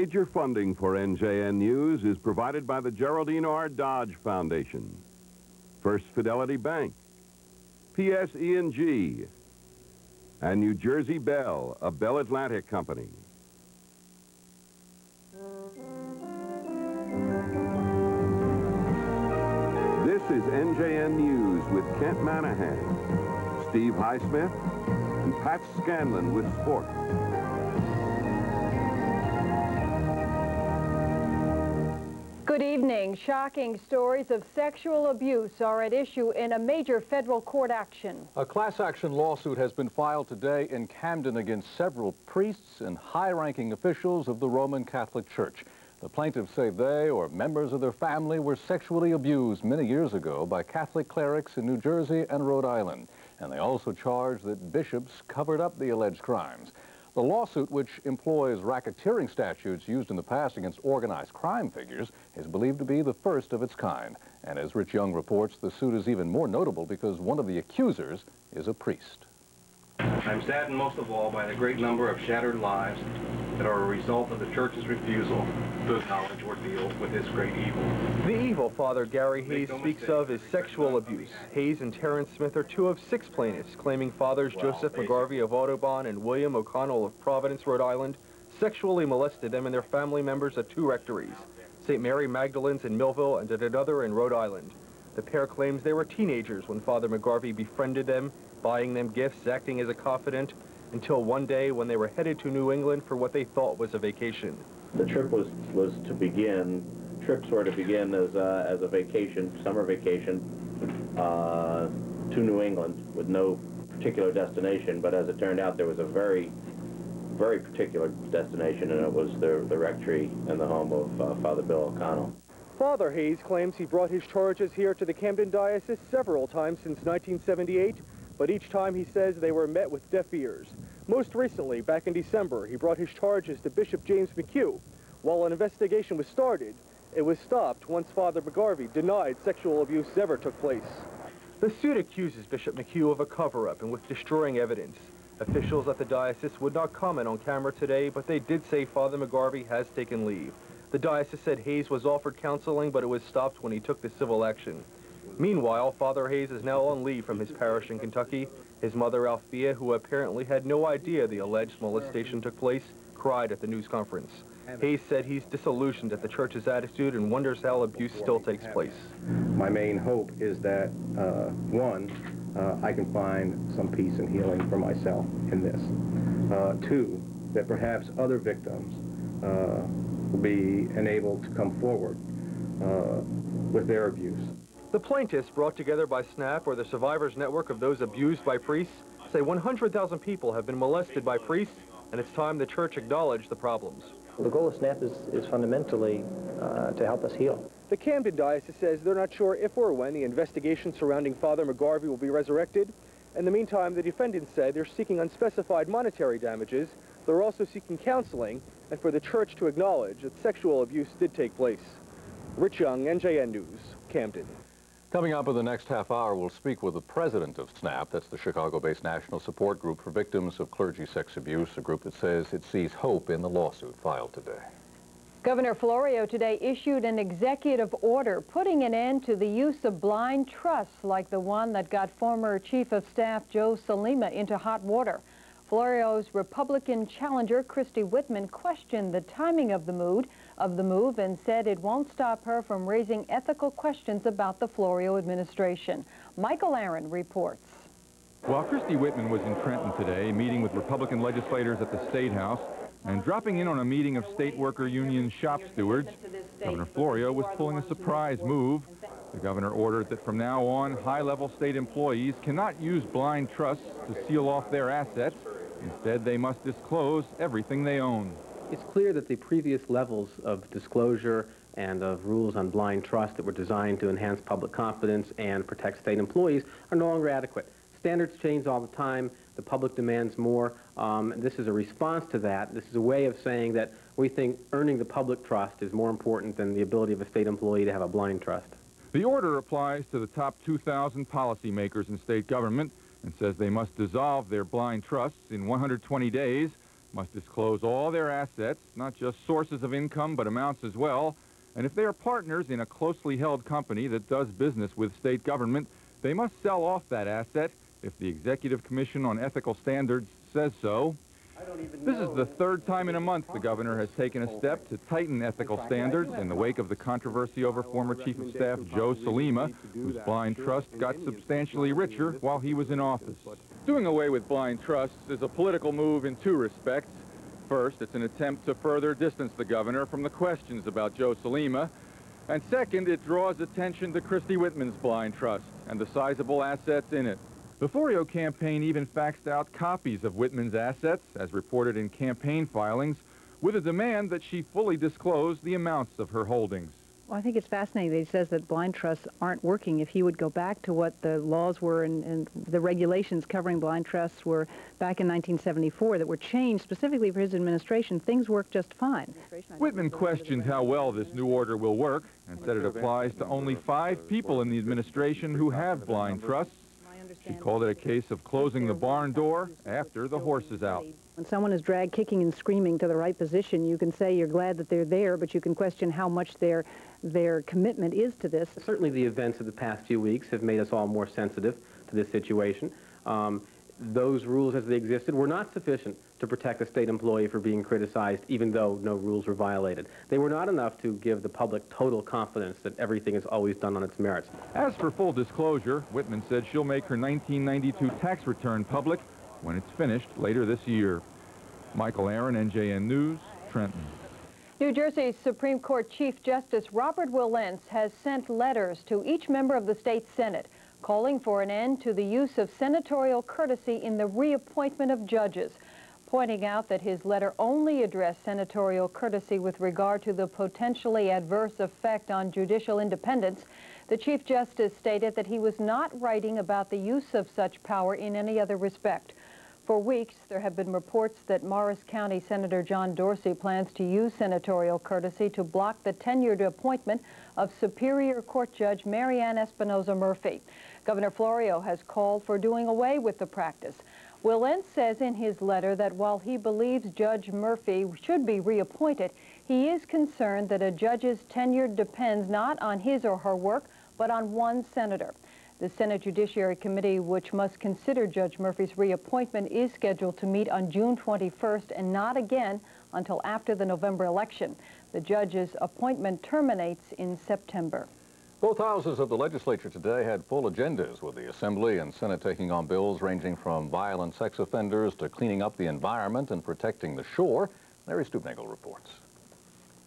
Major funding for NJN News is provided by the Geraldine R. Dodge Foundation, First Fidelity Bank, PSE&G, and New Jersey Bell, a Bell Atlantic company. This is NJN News with Kent Manahan, Steve Highsmith, and Pat Scanlon with sport. Good evening. Shocking stories of sexual abuse are at issue in a major federal court action. A class action lawsuit has been filed today in Camden against several priests and high-ranking officials of the Roman Catholic Church. The plaintiffs say they or members of their family were sexually abused many years ago by Catholic clerics in New Jersey and Rhode Island. And they also charge that bishops covered up the alleged crimes. The lawsuit, which employs racketeering statutes used in the past against organized crime figures, is believed to be the first of its kind. And as Rich Young reports, the suit is even more notable because one of the accusers is a priest. I'm saddened most of all by the great number of shattered lives that are a result of the Church's refusal to acknowledge or deal with this great evil. The evil Father Gary Hayes speaks of is sexual abuse. Hayes and Terrence Smith are two of 6 plaintiffs claiming fathers Joseph McGarvey of Audubon and William O'Connell of Providence, Rhode Island, sexually molested them and their family members at 2 rectories, St. Mary Magdalene's in Millville and at another in Rhode Island. The pair claims they were teenagers when Father McGarvey befriended them, buying them gifts, acting as a confidant, until one day when they were headed to New England for what they thought was a vacation. The trip was to begin, trips were to begin as a vacation, summer vacation, to New England with no particular destination, but as it turned out there was a very, very particular destination, and it was the rectory and the home of Father Bill O'Connell. Father Hayes claims he brought his charges here to the Camden Diocese several times since 1978, but each time he says they were met with deaf ears. Most recently, back in December, he brought his charges to Bishop James McHugh. While an investigation was started, it was stopped once Father McGarvey denied sexual abuse ever took place. The suit accuses Bishop McHugh of a cover-up and with destroying evidence. Officials at the diocese would not comment on camera today, but they did say Father McGarvey has taken leave. The diocese said Hayes was offered counseling, but it was stopped when he took the civil action. Meanwhile, Father Hayes is now on leave from his parish in Kentucky. His mother, Althea, who apparently had no idea the alleged molestation took place, cried at the news conference. Hayes said he's disillusioned at the Church's attitude and wonders how abuse still takes place. My main hope is that, one, I can find some peace and healing for myself in this. 2, that perhaps other victims will be enabled to come forward with their abuse. The plaintiffs, brought together by SNAP, or the Survivors Network of those abused by priests, say 100,000 people have been molested by priests, and it's time the Church acknowledged the problems. The goal of SNAP is fundamentally to help us heal. The Camden Diocese says they're not sure if or when the investigation surrounding Father McGarvey will be resurrected. In the meantime, the defendants said they're seeking unspecified monetary damages. They're also seeking counseling, and for the Church to acknowledge that sexual abuse did take place. Rich Young, NJN News, Camden. Coming up in the next half hour, we'll speak with the president of SNAP. That's the Chicago-based National Support Group for Victims of Clergy Sex Abuse, a group that says it sees hope in the lawsuit filed today. Governor Florio today issued an executive order putting an end to the use of blind trusts like the one that got former Chief of Staff Joe Salima into hot water. Florio's Republican challenger, Christy Whitman, questioned the timing of the move and said it won't stop her from raising ethical questions about the Florio administration. Michael Aaron reports. While Christy Whitman was in Trenton today, meeting with Republican legislators at the State House and dropping in on a meeting of State Worker Union shop stewards, Governor Florio was pulling a surprise move. The governor ordered that from now on, high-level state employees cannot use blind trusts to seal off their assets. Instead, they must disclose everything they own. It's clear that the previous levels of disclosure and of rules on blind trust that were designed to enhance public confidence and protect state employees are no longer adequate. Standards change all the time. The public demands more. This is a response to that. This is a way of saying that we think earning the public trust is more important than the ability of a state employee to have a blind trust. The order applies to the top 2,000 policymakers in state government and says they must dissolve their blind trusts in 120 days. must disclose all their assets, not just sources of income, but amounts as well. And if they are partners in a closely held company that does business with state government, they must sell off that asset if the Executive Commission on Ethical Standards says so. This is the third time in a month the governor has taken a step to tighten ethical standards in the wake of the controversy over former Chief of Staff Joe Salima, whose blind trust got substantially richer while he was in office. Doing away with blind trusts is a political move in two respects. First, it's an attempt to further distance the governor from the questions about Joe Salima. And second, it draws attention to Christy Whitman's blind trust and the sizable assets in it. The Florio campaign even faxed out copies of Whitman's assets, as reported in campaign filings, with a demand that she fully disclose the amounts of her holdings. Well, I think it's fascinating that he says that blind trusts aren't working. If he would go back to what the laws were and the regulations covering blind trusts were back in 1974 that were changed specifically for his administration, things worked just fine. Whitman questioned how well this new order will work and said it applies to only 5 people in the administration who have blind trusts. She called it a case of closing the barn door after the horse is out. When someone is dragged kicking and screaming to the right position, you can say you're glad that they're there, but you can question how much their commitment is to this. Certainly the events of the past few weeks have made us all more sensitive to this situation. Those rules as they existed were not sufficient to protect a state employee for being criticized, even though no rules were violated. They were not enough to give the public total confidence that everything is always done on its merits. As for full disclosure, Whitman said she'll make her 1992 tax return public when it's finished later this year. Michael Aaron, NJN News, Trenton. New Jersey's Supreme Court Chief Justice Robert Willentz has sent letters to each member of the state Senate calling for an end to the use of senatorial courtesy in the reappointment of judges, pointing out that his letter only addressed senatorial courtesy with regard to the potentially adverse effect on judicial independence. The Chief Justice stated that he was not writing about the use of such power in any other respect. For weeks, there have been reports that Morris County Senator John Dorsey plans to use senatorial courtesy to block the tenured appointment of Superior Court Judge Marianne Espinoza Murphy. Governor Florio has called for doing away with the practice. Willentz says in his letter that while he believes Judge Murphy should be reappointed, he is concerned that a judge's tenure depends not on his or her work, but on one senator. The Senate Judiciary Committee, which must consider Judge Murphy's reappointment, is scheduled to meet on June 21st and not again until after the November election. The judge's appointment terminates in September. Both houses of the legislature today had full agendas, with the Assembly and Senate taking on bills ranging from violent sex offenders to cleaning up the environment and protecting the shore. Larry Stupnagel reports.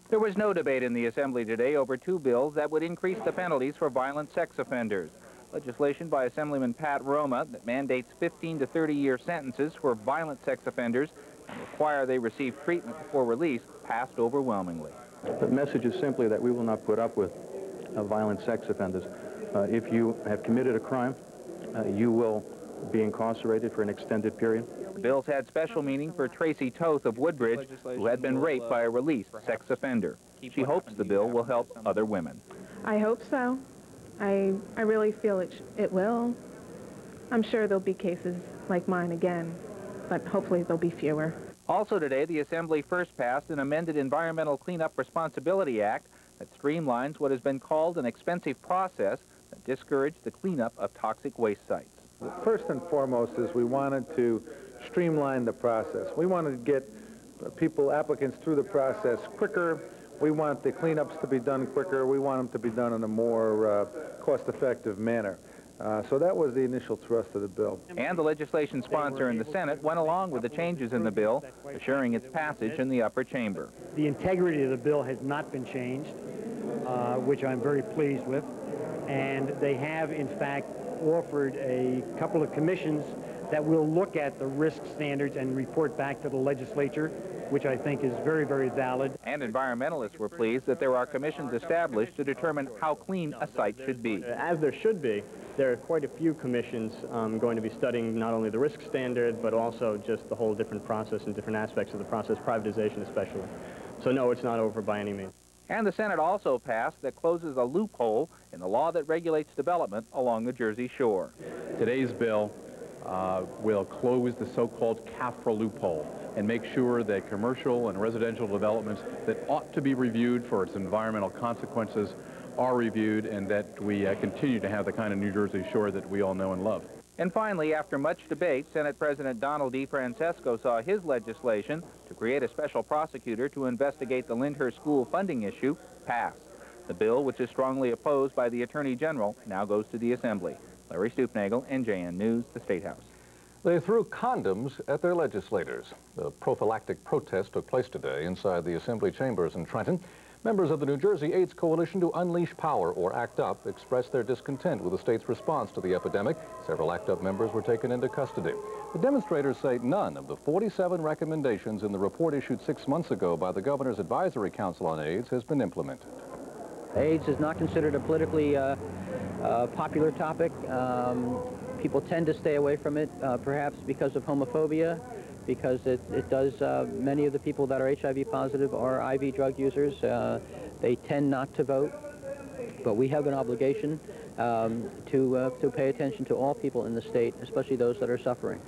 There was no debate in the Assembly today over 2 bills that would increase the penalties for violent sex offenders. Legislation by Assemblyman Pat Roma that mandates 15 to 30-year sentences for violent sex offenders and require they receive treatment before release passed overwhelmingly. The message is simply that we will not put up with violent sex offenders. If you have committed a crime, you will be incarcerated for an extended period. The bills had special meaning for Tracy Toth of Woodbridge, who had been raped by a released sex offender. She hopes the bill will help other women. I hope so. I really feel it will. I'm sure there'll be cases like mine again, but hopefully there'll be fewer. Also today, the Assembly first passed an amended Environmental Cleanup Responsibility Act that streamlines what has been called an expensive process that discouraged the cleanup of toxic waste sites. First and foremost is we wanted to streamline the process. We wanted to get applicants through the process quicker. We want the cleanups to be done quicker. We want them to be done in a more cost-effective manner. So that was the initial thrust of the bill. And the legislation sponsor in the Senate went along with the changes in the bill, assuring its passage in the upper chamber. The integrity of the bill has not been changed, which I'm very pleased with. And they have, in fact, offered a couple of commissions that will look at the risk standards and report back to the legislature, which I think is very, very valid. And environmentalists were pleased that there are commissions established to determine how clean a site should be. As there should be, there are quite a few commissions going to be studying not only the risk standard, but also just the whole different process and different aspects of the process, privatization especially. So no, it's not over by any means. And the Senate also passed that closes a loophole in the law that regulates development along the Jersey Shore. Today's bill will close the so-called CAFRA loophole. and make sure that commercial and residential developments that ought to be reviewed for its environmental consequences are reviewed, and that we continue to have the kind of New Jersey shore that we all know and love. And finally, after much debate, Senate President Donald D. Francesco saw his legislation to create a special prosecutor to investigate the Lyndhurst School funding issue pass. The bill, which is strongly opposed by the Attorney General, now goes to the Assembly. Larry Stoopnagel, NJN News, the State House. They threw condoms at their legislators. The prophylactic protest took place today inside the Assembly chambers in Trenton. Members of the New Jersey AIDS Coalition to Unleash Power, or ACT UP, expressed their discontent with the state's response to the epidemic. Several ACT UP members were taken into custody. The demonstrators say none of the 47 recommendations in the report issued 6 months ago by the Governor's Advisory Council on AIDS has been implemented. AIDS is not considered a politically popular topic. People tend to stay away from it, perhaps because of homophobia, because it does, many of the people that are HIV positive are IV drug users. They tend not to vote, but we have an obligation to pay attention to all people in the state, especially those that are suffering.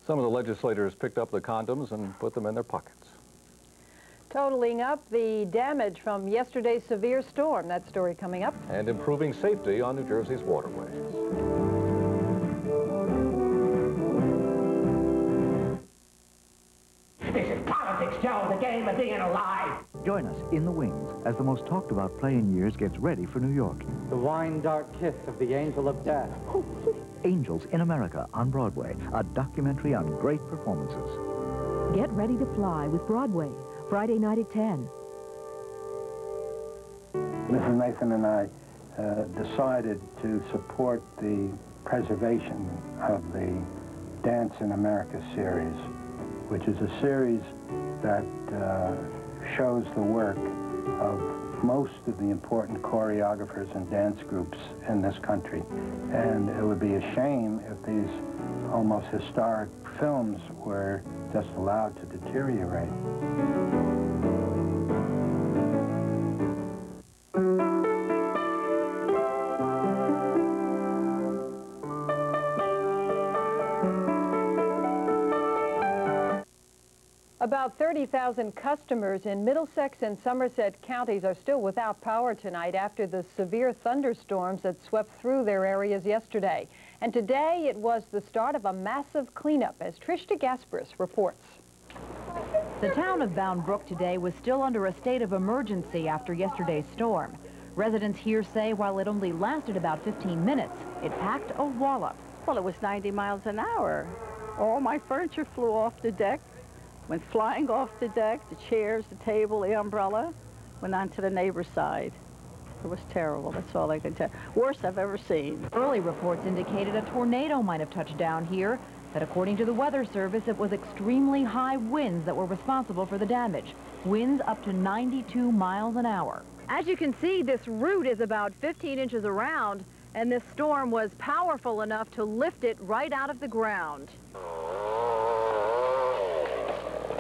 Some of the legislators picked up the condoms and put them in their pockets. Totaling up the damage from yesterday's severe storm. That story coming up. And improving safety on New Jersey's waterways. This is politics, Joe, the game of being alive. Join us in the wings as the most talked about play in years gets ready for New York. The wine-dark kiss of the angel of death. Angels in America on Broadway, a documentary on great performances. Get ready to fly with Broadway, Friday night at 10. Mrs. Nathan and I decided to support the preservation of the Dance in America series, which is a series that shows the work of most of the important choreographers and dance groups in this country. And it would be a shame if these almost historic films were just allowed to deteriorate. About 30,000 customers in Middlesex and Somerset counties are still without power tonight after the severe thunderstorms that swept through their areas yesterday. And today it was the start of a massive cleanup, as Trish DeGasperis reports. The town of Bound Brook today was still under a state of emergency after yesterday's storm. Residents here say while it only lasted about 15 minutes, it packed a wallop. Well, it was 90 miles an hour. All my furniture flew off the deck. Went flying off the deck, the chairs, the table, the umbrella, went onto the neighbor's side. It was terrible, that's all I can tell. Worst I've ever seen. Early reports indicated a tornado might have touched down here, but according to the Weather Service, it was extremely high winds that were responsible for the damage. Winds up to 92 miles an hour. As you can see, this route is about 15 inches around, and this storm was powerful enough to lift it right out of the ground.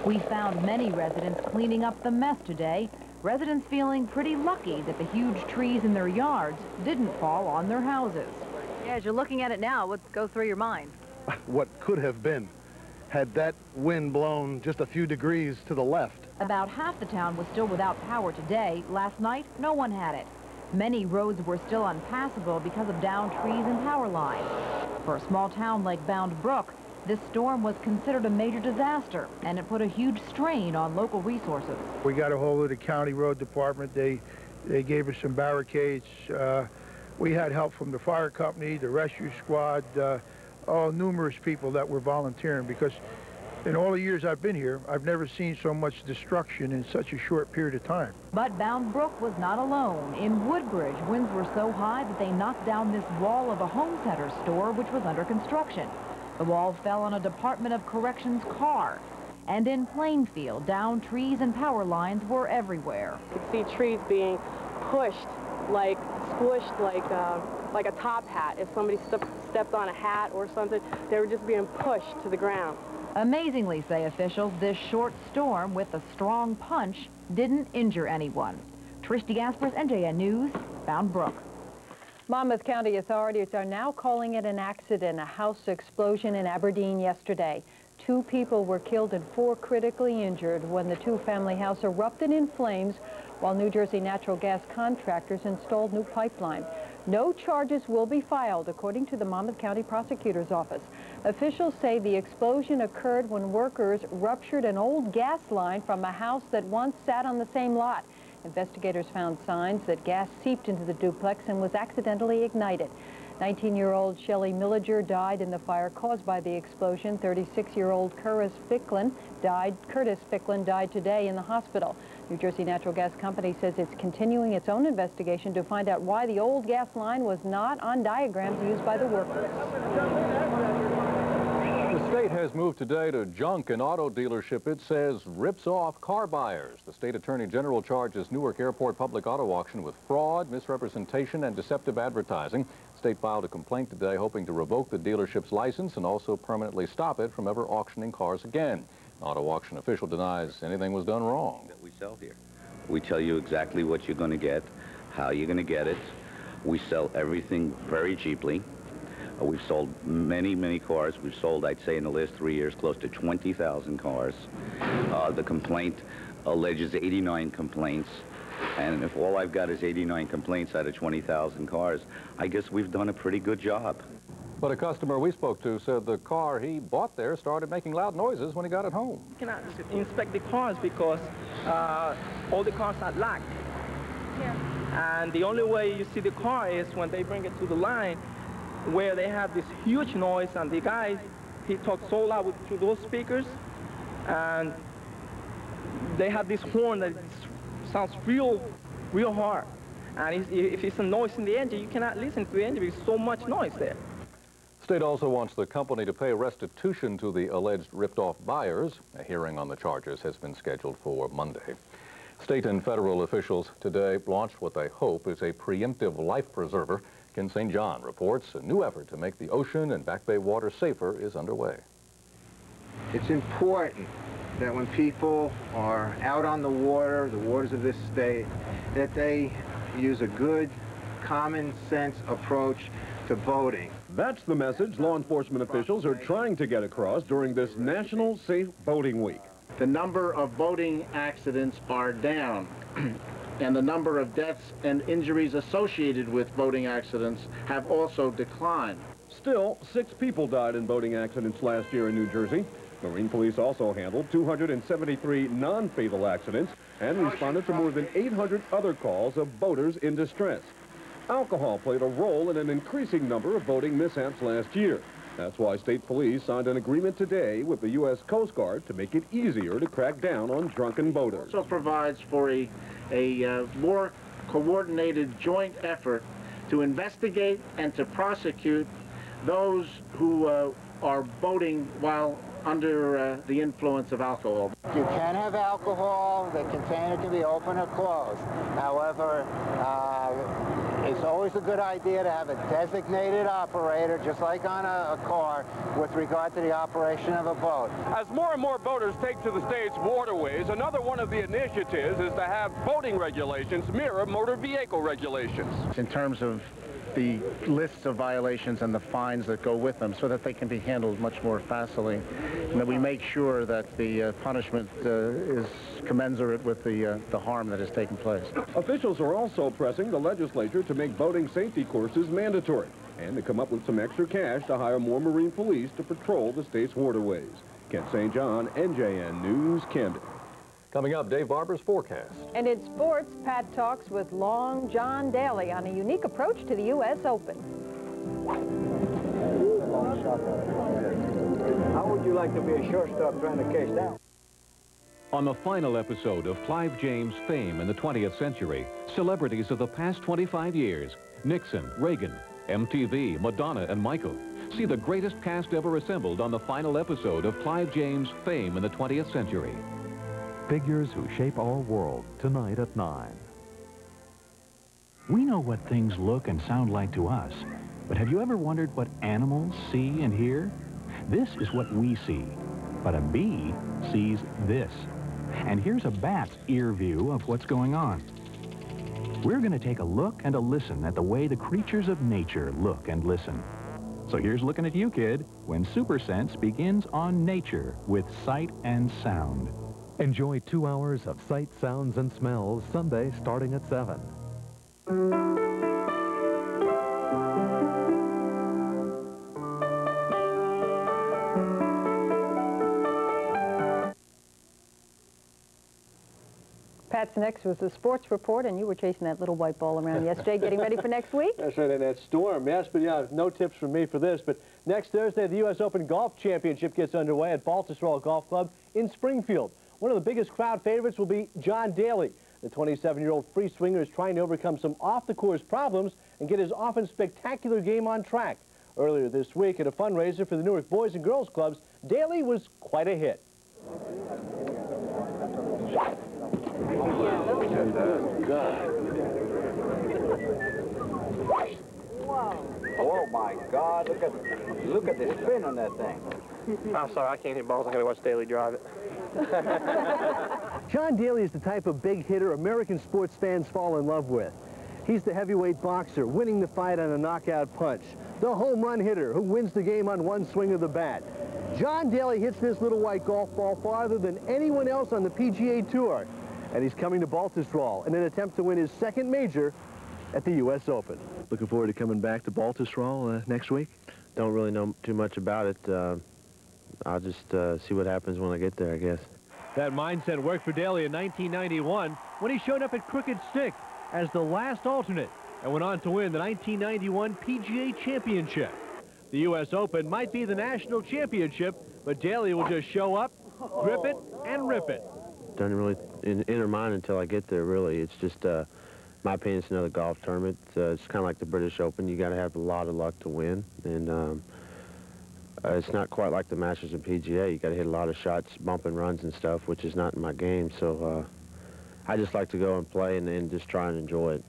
We found many residents cleaning up the mess today. Residents feeling pretty lucky that the huge trees in their yards didn't fall on their houses. Yeah, as you're looking at it now, what goes through your mind? What could have been had that wind blown just a few degrees to the left. About half the town was still without power today. Last night, no one had it. Many roads were still unpassable because of downed trees and power lines. For a small town like Bound Brook, this storm was considered a major disaster, and it put a huge strain on local resources. We got a hold of the county road department. They gave us some barricades. We had help from the fire company, the rescue squad, numerous people that were volunteering, because in all the years I've been here, I've never seen so much destruction in such a short period of time. But Bound Brook was not alone. In Woodbridge, winds were so high that they knocked down this wall of a home center store, which was under construction. The wall fell on a Department of Corrections car. And in Plainfield, downed trees and power lines were everywhere. You could see trees being pushed, like squished, like a top hat. If somebody stepped on a hat or something, they were just being pushed to the ground. Amazingly, say officials, this short storm with a strong punch didn't injure anyone. Trish DeGasperis, NJN News, Bound Brook. Monmouth County authorities are now calling it an accident, a house explosion in Aberdeen yesterday. 2 people were killed and 4 critically injured when the 2-family house erupted in flames while New Jersey natural gas contractors installed new pipeline. No charges will be filed, according to the Monmouth County Prosecutor's Office. Officials say the explosion occurred when workers ruptured an old gas line from a house that once sat on the same lot. Investigators found signs that gas seeped into the duplex and was accidentally ignited. 19-year-old Shelley Milliger died in the fire caused by the explosion. 36-year-old Curtis Ficklin died today in the hospital. New Jersey Natural Gas Company says it's continuing its own investigation to find out why the old gas line was not on diagrams used by the workers. The state has moved today to junk an auto dealership it says rips off car buyers. The state attorney general charges Newark Airport Public Auto Auction with fraud, misrepresentation, and deceptive advertising. The state filed a complaint today hoping to revoke the dealership's license and also permanently stop it from ever auctioning cars again. An auto auction official denies anything was done wrong. That we sell here. We tell you exactly what you're going to get, how you're going to get it. We sell everything very cheaply. We've sold many, many cars. We've sold, I'd say, in the last 3 years, close to 20,000 cars. The complaint alleges 89 complaints. And if all I've got is 89 complaints out of 20,000 cars, I guess we've done a pretty good job. But a customer we spoke to said the car he bought there started making loud noises when he got it home. You cannot inspect the cars because all the cars are locked. Yeah. And the only way you see the car is when they bring it to the line, where they have this huge noise, and the guy, he talks so loud through those speakers, and they have this horn that sounds real hard. And if it's a noise in the engine, you cannot listen to the engine because so much noise there. State also wants the company to pay restitution to the alleged ripped-off buyers. A hearing on the charges has been scheduled for Monday. State and federal officials today launched what they hope is a preemptive life preserver. Ken St. John reports a new effort to make the ocean and Back Bay water safer is underway. It's important that when people are out on the waters of this state, that they use a good, common sense approach to boating. That's the message law enforcement officials are trying to get across during this National Safe Boating Week. The number of boating accidents are down. And the number of deaths and injuries associated with boating accidents have also declined. Still, 6 people died in boating accidents last year in New Jersey. Marine Police also handled 273 non-fatal accidents and responded to more than 800 other calls of boaters in distress. Alcohol played a role in an increasing number of boating mishaps last year. That's why state police signed an agreement today with the U.S. Coast Guard to make it easier to crack down on drunken boaters. It also provides for a more coordinated joint effort to investigate and to prosecute those who are boating while under the influence of alcohol. You can have alcohol. The container can be open or closed. However, it's always a good idea to have a designated operator, just like on a car, with regard to the operation of a boat. As more and more boaters take to the state's waterways, another one of the initiatives is to have boating regulations mirror motor vehicle regulations. In terms of the lists of violations and the fines that go with them, so that they can be handled much more facilely, and that we make sure that the punishment is commensurate with the harm that has taken place. Officials are also pressing the legislature to make boating safety courses mandatory and to come up with some extra cash to hire more Marine Police to patrol the state's waterways. Ken St. John, NJN News, Camden. Coming up, Dave Barber's forecast. And in sports, Pat talks with Long John Daly on a unique approach to the U.S. Open. How would you like to be a shortstop trying to catch down? On the final episode of Clive James' Fame in the 20th Century, celebrities of the past 25 years, Nixon, Reagan, MTV, Madonna, and Michael. See the greatest cast ever assembled on the final episode of Clive James' Fame in the 20th Century. Figures who shape our world, tonight at 9. We know what things look and sound like to us, but have you ever wondered what animals see and hear? This is what we see, but a bee sees this. And here's a bat's ear view of what's going on. We're going to take a look and a listen at the way the creatures of nature look and listen. So here's looking at you, kid, when Super Sense begins on nature with sight and sound. Enjoy 2 hours of sight, sounds, and smells Sunday starting at 7. Pat's next was the sports report, and you were chasing that little white ball around yesterday, getting ready for next week? That's right, and that storm, yes, but yeah, no tips from me for this. But next Thursday, the U.S. Open Golf Championship gets underway at Baltusrol Golf Club in Springfield. One of the biggest crowd favorites will be John Daly. The 27-year-old free swinger is trying to overcome some off-the-course problems and get his often spectacular game on track. Earlier this week at a fundraiser for the Newark Boys and Girls Clubs, Daly was quite a hit. Oh my God! Look at the spin on that thing. I'm sorry, I can't hit balls. I'm gonna watch Daly drive it. John Daly is the type of big hitter American sports fans fall in love with. He's the heavyweight boxer, winning the fight on a knockout punch. The home run hitter who wins the game on one swing of the bat. John Daly hits this little white golf ball farther than anyone else on the PGA Tour. And he's coming to Baltusrol in an attempt to win his second major at the U.S. Open. Looking forward to coming back to Baltusrol next week? Don't really know too much about it. I'll just see what happens when I get there, I guess. That mindset worked for Daly in 1991 when he showed up at Crooked Stick as the last alternate and went on to win the 1991 PGA Championship. The U.S. Open might be the national championship, but Daly will just show up, grip it, and rip it. Doesn't really enter mine until I get there, really. It's just, my opinion, it's another golf tournament. It's kind of like the British Open. You got to have a lot of luck to win. And it's not quite like the Masters and PGA. You got to hit a lot of shots, bumping runs and stuff, which is not in my game. So I just like to go and play and just try and enjoy it.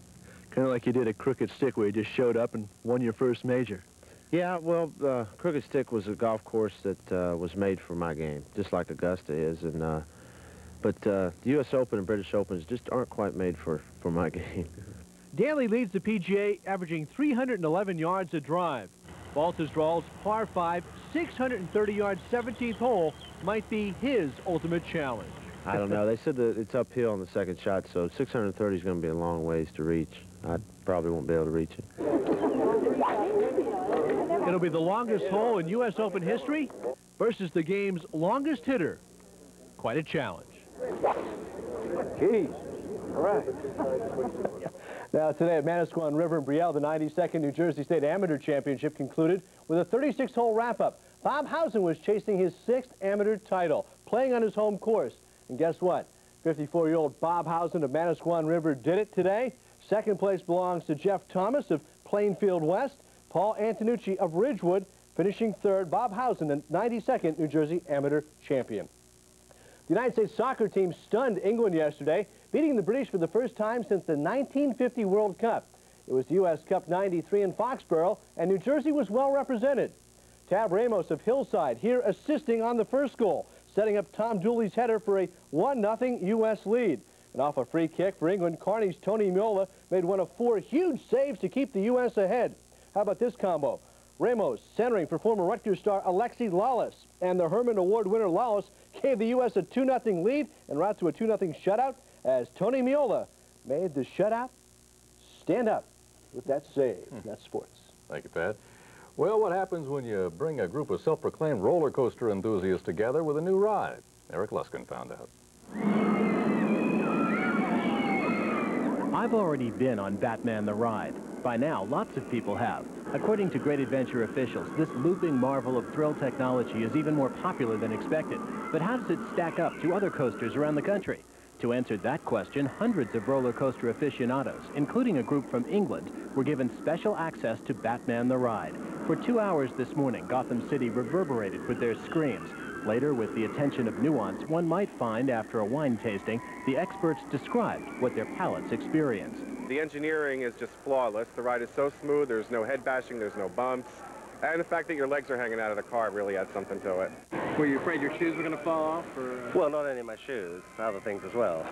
Kind of like you did at Crooked Stick, where you just showed up and won your first major. Yeah, well, Crooked Stick was a golf course that was made for my game, just like Augusta is. And but the U.S. Open and British Opens just aren't quite made for my game. Daly leads the PGA, averaging 311 yards a drive. Baltusrol's par 5, 630-yard 17th hole might be his ultimate challenge. I don't know. They said that it's uphill on the second shot, so 630 is going to be a long ways to reach. I probably won't be able to reach it. It'll be the longest hole in U.S. Open history versus the game's longest hitter. Quite a challenge. Jeez. All right. Now today at Manasquan River in Brielle, the 92nd New Jersey State Amateur Championship concluded with a 36-hole wrap-up. Bob Housen was chasing his 6th amateur title, playing on his home course. And guess what? 54-year-old Bob Housen of Manasquan River did it today. Second place belongs to Jeff Thomas of Plainfield West. Paul Antonucci of Ridgewood finishing third. Bob Housen, the 92nd New Jersey Amateur Champion. The United States soccer team stunned England yesterday, beating the British for the first time since the 1950 World Cup. It was the U.S. Cup 93 in Foxborough, and New Jersey was well represented. Tab Ramos of Hillside here assisting on the first goal, setting up Tom Dooley's header for a 1-0 U.S. lead. And off a free kick for England, Kearney's Tony Miola made one of 4 huge saves to keep the U.S. ahead. How about this combo? Ramos centering for former Rutgers star Alexi Lawless, and the Herman Award winner Lawless gave the U.S. a 2-0 lead en route to a 2-0 shutout as Tony Miola made the shutout stand up with that save. That's sports. Thank you, Pat. Well, what happens when you bring a group of self-proclaimed roller coaster enthusiasts together with a new ride? Eric Luskin found out. I've already been on Batman the Ride. By now, lots of people have. According to Great Adventure officials, this looping marvel of thrill technology is even more popular than expected. But how does it stack up to other coasters around the country? To answer that question, hundreds of roller coaster aficionados, including a group from England, were given special access to Batman the Ride. For 2 hours this morning, Gotham City reverberated with their screams. Later, with the attention of nuance, one might find after a wine tasting, the experts described what their palates experienced. The engineering is just flawless. The ride is so smooth, there's no head bashing, there's no bumps. And the fact that your legs are hanging out of the car really adds something to it. Were you afraid your shoes were going to fall off? Or, Well, not only my shoes, other things as well.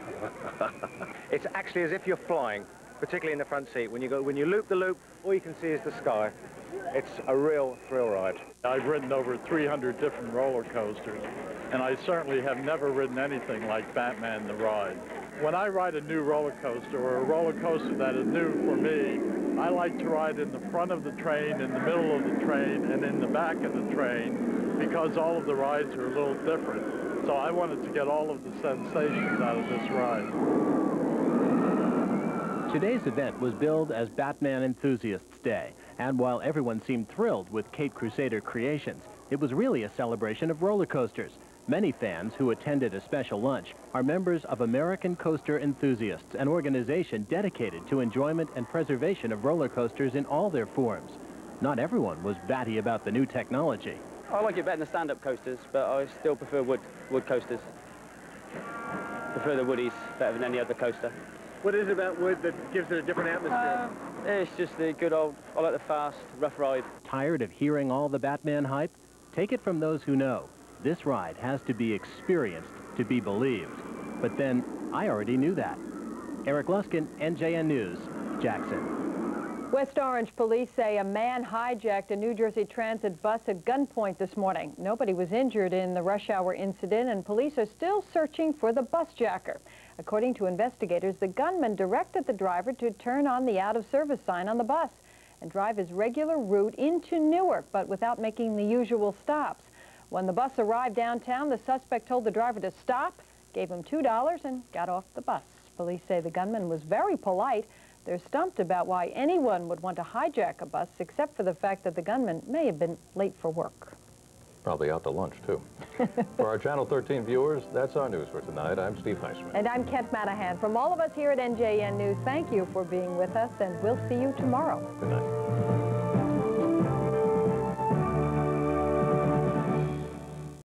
It's actually as if you're flying. particularly in the front seat. When you loop the loop, all you can see is the sky. It's a real thrill ride. I've ridden over 300 different roller coasters, and I certainly have never ridden anything like Batman the Ride. When I ride a new roller coaster, or a roller coaster that is new for me, I like to ride in the front of the train, in the middle of the train, and in the back of the train, because all of the rides are a little different. So I wanted to get all of the sensations out of this ride. Today's event was billed as Batman Enthusiasts Day, and while everyone seemed thrilled with Cape Crusader creations, it was really a celebration of roller coasters. Many fans who attended a special lunch are members of American Coaster Enthusiasts, an organization dedicated to enjoyment and preservation of roller coasters in all their forms. Not everyone was batty about the new technology. I like it better than stand-up coasters, but I still prefer wood coasters. Prefer the woodies better than any other coaster. What is it about wood that gives it a different atmosphere? It's just the good old, I like the fast, rough ride. Tired of hearing all the Batman hype? Take it from those who know. This ride has to be experienced to be believed. But then, I already knew that. Eric Luskin, NJN News, Jackson. West Orange police say a man hijacked a New Jersey Transit bus at gunpoint this morning. Nobody was injured in the rush hour incident, and police are still searching for the bus jacker. According to investigators, the gunman directed the driver to turn on the out-of-service sign on the bus and drive his regular route into Newark, but without making the usual stops. When the bus arrived downtown, the suspect told the driver to stop, gave him $2, and got off the bus. Police say the gunman was very polite. They're stumped about why anyone would want to hijack a bus, except for the fact that the gunman may have been late for work. Probably out to lunch, too. For our Channel 13 viewers, that's our news for tonight. I'm Steve Highsmith. And I'm Kent Manahan. From all of us here at NJN News, thank you for being with us, and we'll see you tomorrow. Good night.